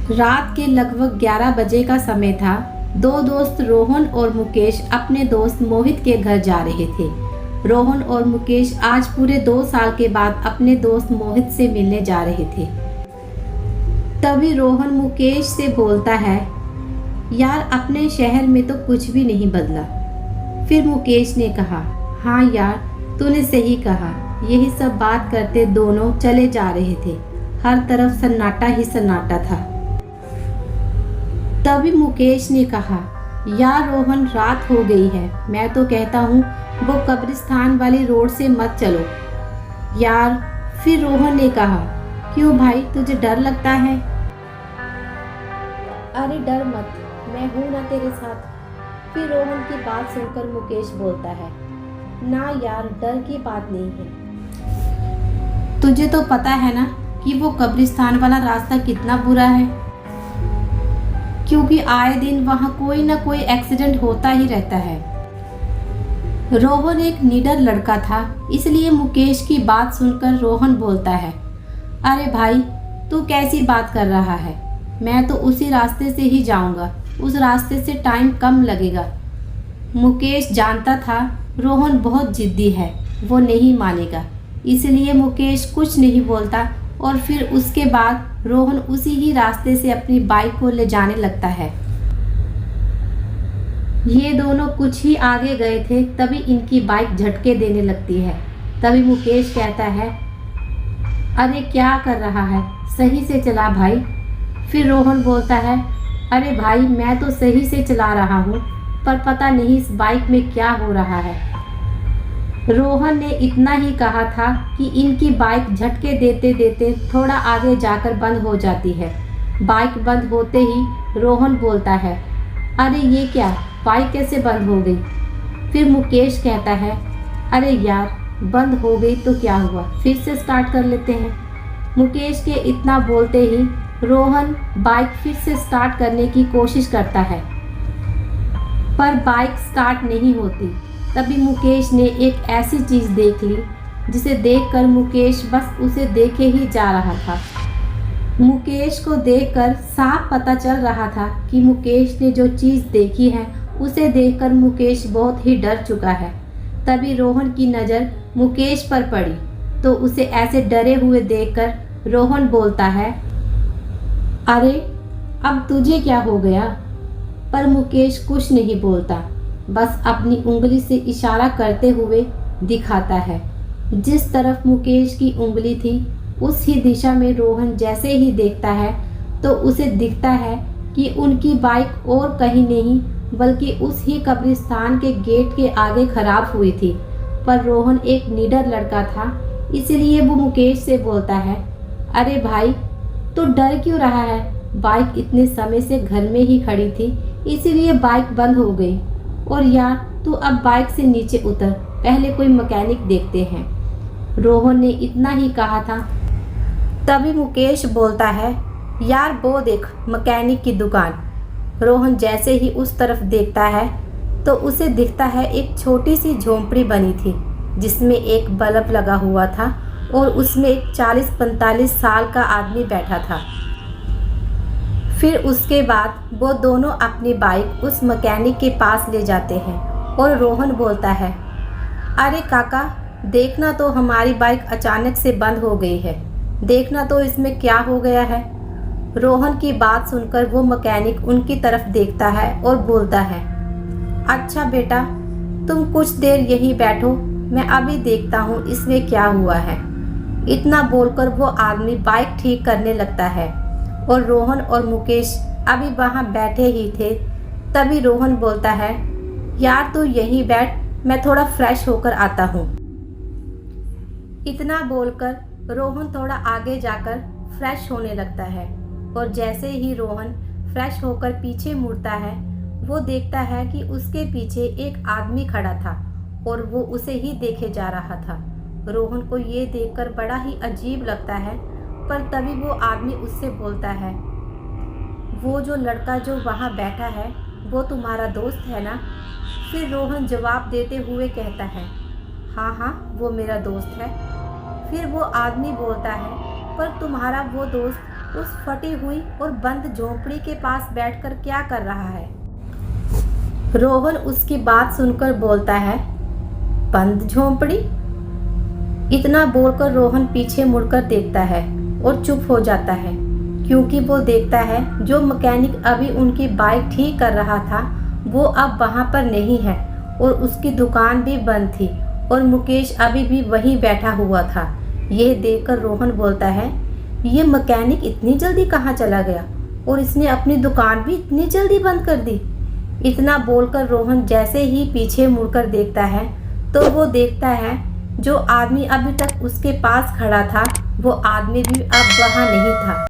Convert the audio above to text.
रात के लगभग 11 बजे का समय था। दो दोस्त रोहन और मुकेश अपने दोस्त मोहित के घर जा रहे थे। रोहन और मुकेश आज पूरे 2 साल के बाद अपने दोस्त मोहित से मिलने जा रहे थे। तभी रोहन मुकेश से बोलता है, यार अपने शहर में तो कुछ भी नहीं बदला। फिर मुकेश ने कहा, हाँ यार तूने सही कहा। यही सब बात करते दोनों चले जा रहे थे। हर तरफ सन्नाटा ही सन्नाटा था। तभी मुकेश ने कहा, यार रोहन रात हो गई है, मैं तो कहता हूँ वो कब्रिस्तान वाली रोड से मत चलो यार। फिर रोहन ने कहा, क्यों भाई तुझे डर लगता है? अरे डर मत, मैं हूं ना तेरे साथ। फिर रोहन की बात सुनकर मुकेश बोलता है, ना यार डर की बात नहीं है। तुझे तो पता है ना कि वो कब्रिस्तान वाला रास्ता कितना बुरा है, क्योंकि आए दिन वहाँ कोई ना कोई एक्सीडेंट होता ही रहता है। रोहन एक निडर लड़का था, इसलिए मुकेश की बात सुनकर रोहन बोलता है, अरे भाई तू कैसी बात कर रहा है? मैं तो उसी रास्ते से ही जाऊंगा, उस रास्ते से टाइम कम लगेगा। मुकेश जानता था रोहन बहुत जिद्दी है, वो नहीं मानेगा, इसलिए मुकेश कुछ नहीं बोलता और फिर उसके बाद रोहन उसी ही रास्ते से अपनी बाइक को ले जाने लगता है। ये दोनों कुछ ही आगे गए थे, तभी इनकी बाइक झटके देने लगती है। तभी मुकेश कहता है, अरे क्या कर रहा है, सही से चला भाई। फिर रोहन बोलता है, अरे भाई मैं तो सही से चला रहा हूँ, पर पता नहीं इस बाइक में क्या हो रहा है। रोहन ने इतना ही कहा था कि इनकी बाइक झटके देते देते थोड़ा आगे जाकर बंद हो जाती है। बाइक बंद होते ही रोहन बोलता है, अरे ये क्या, बाइक कैसे बंद हो गई? फिर मुकेश कहता है, अरे यार बंद हो गई तो क्या हुआ, फिर से स्टार्ट कर लेते हैं। मुकेश के इतना बोलते ही रोहन बाइक फिर से स्टार्ट करने की कोशिश करता है, पर बाइक स्टार्ट नहीं होती। तभी मुकेश ने एक ऐसी चीज़ देख ली जिसे देखकर मुकेश बस उसे देखे ही जा रहा था। मुकेश को देखकर साफ पता चल रहा था कि मुकेश ने जो चीज़ देखी है उसे देखकर मुकेश बहुत ही डर चुका है। तभी रोहन की नज़र मुकेश पर पड़ी तो उसे ऐसे डरे हुए देखकर रोहन बोलता है, अरे अब तुझे क्या हो गया? पर मुकेश कुछ नहीं बोलता, बस अपनी उंगली से इशारा करते हुए दिखाता है। जिस तरफ मुकेश की उंगली थी उस ही दिशा में रोहन जैसे ही देखता है तो उसे दिखता है कि उनकी बाइक और कहीं नहीं बल्कि उस ही कब्रिस्तान के गेट के आगे खराब हुई थी। पर रोहन एक निडर लड़का था, इसलिए वो मुकेश से बोलता है, अरे भाई तो डर क्यों रहा है? बाइक इतने समय से घर में ही खड़ी थी, इसीलिए बाइक बंद हो गई। और यार तू अब बाइक से नीचे उतर, पहले कोई मैकेनिक देखते हैं। रोहन ने इतना ही कहा था। तभी मुकेश बोलता है, यार वो देख मैकेनिक की दुकान। रोहन जैसे ही उस तरफ देखता है तो उसे दिखता है एक छोटी सी झोंपड़ी बनी थी जिसमें एक बल्ब लगा हुआ था और उसमें एक 40-45 साल का आदमी बैठा था। फिर उसके बाद वो दोनों अपनी बाइक उस मैकेनिक के पास ले जाते हैं और रोहन बोलता है, अरे काका देखना तो हमारी बाइक अचानक से बंद हो गई है, देखना तो इसमें क्या हो गया है। रोहन की बात सुनकर वो मैकेनिक उनकी तरफ देखता है और बोलता है, अच्छा बेटा तुम कुछ देर यहीं बैठो, मैं अभी देखता हूँ इसमें क्या हुआ है। इतना बोलकर वो आदमी बाइक ठीक करने लगता है और रोहन और मुकेश अभी वहाँ बैठे ही थे। तभी रोहन बोलता है, यार तू यहीं बैठ, मैं थोड़ा फ्रेश होकर आता हूँ। इतना बोलकर रोहन थोड़ा आगे जाकर फ्रेश होने लगता है और जैसे ही रोहन फ्रेश होकर पीछे मुड़ता है वो देखता है कि उसके पीछे एक आदमी खड़ा था और वो उसे ही देखे जा रहा था। रोहन को ये देखकर बड़ा ही अजीब लगता है, पर तभी वो आदमी उससे बोलता है, वो जो लड़का जो वहाँ बैठा है वो तुम्हारा दोस्त है ना? फिर रोहन जवाब देते हुए कहता है, हाँ हाँ वो मेरा दोस्त है। फिर वो आदमी बोलता है, पर तुम्हारा वो दोस्त उस फटी हुई और बंद झोंपड़ी के पास बैठकर क्या कर रहा है। रोहन उसकी बात सुनकर बोलता है, बंद झोंपड़ी? इतना बोलकर रोहन पीछे मुड़कर देखता है और चुप हो जाता है, क्योंकि वो देखता है जो मैकेनिक अभी उनकी बाइक ठीक कर रहा था वो अब वहाँ पर नहीं है और उसकी दुकान भी बंद थी और मुकेश अभी भी वहीं बैठा हुआ था। यह देखकर रोहन बोलता है, ये मैकेनिक इतनी जल्दी कहाँ चला गया और इसने अपनी दुकान भी इतनी जल्दी बंद कर दी। इतना बोलकर रोहन जैसे ही पीछे मुड़कर देखता है तो वो देखता है जो आदमी अभी तक उसके पास खड़ा था वो आदमी भी अब वहाँ नहीं था।